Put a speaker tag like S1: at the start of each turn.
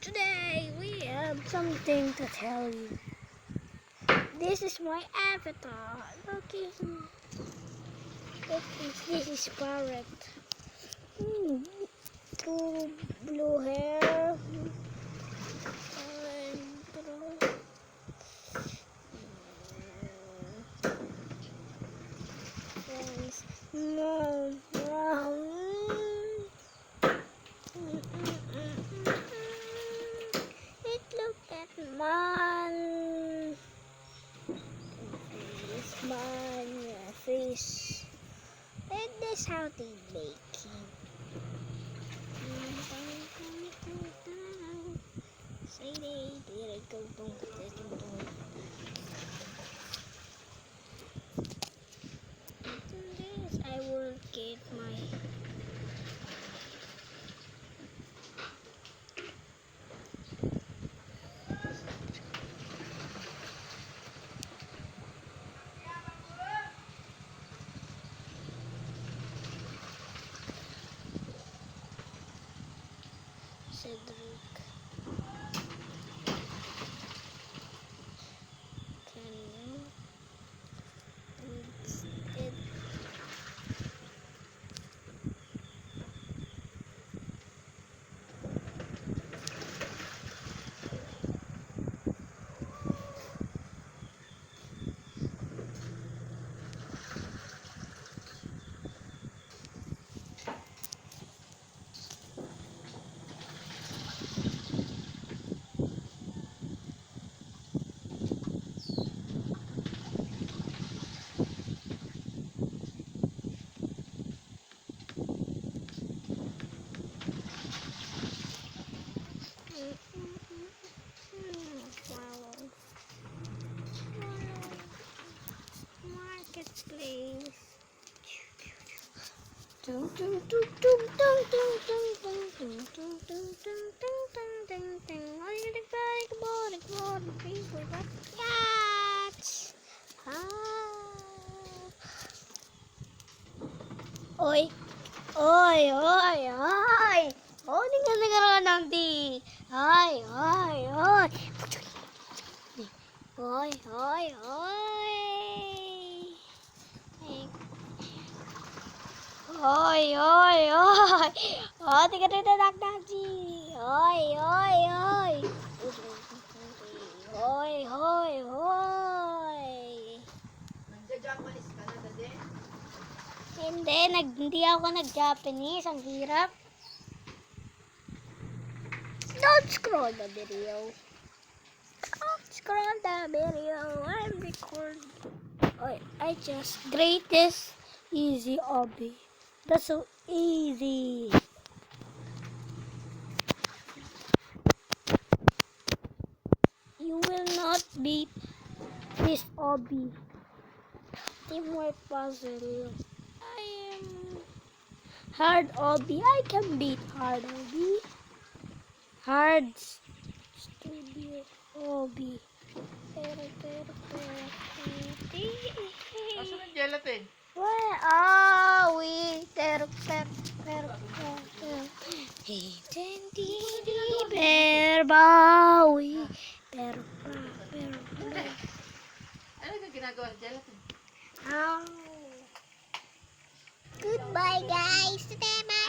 S1: today we have something to tell you. This is my avatar. Look at him. This is Parrot. True blue hair. No. It looked at man. Fish. And that's how they make him. Say they did it go boom. This I will get my Cedric. Can you instead marketplace. Oi, oi, oi, oi. Oh, dengar nanti. Oi, oi, oi. Oi, oi, oi. Oi, oi, oi. Oh, tiga nanti. Oi, oi, oi. Oi, oi, oi.
S2: Nagja-Japanese ka na dati?
S1: Hindi ako nag-Japanese. Ang hirap. Don't scroll the video. Don't scroll the video. I'm recording. I just greatest easy hobby. That's so easy. You will not beat this hobby. Teamwork puzzle. I am hard hobby. I can beat hard hobby. Hard studio hobby.
S2: Asan ang gelatin?
S1: Where are we? Berbawi.
S2: Ano ka ginagawa sa gelatin?
S1: Goodbye guys. Bye.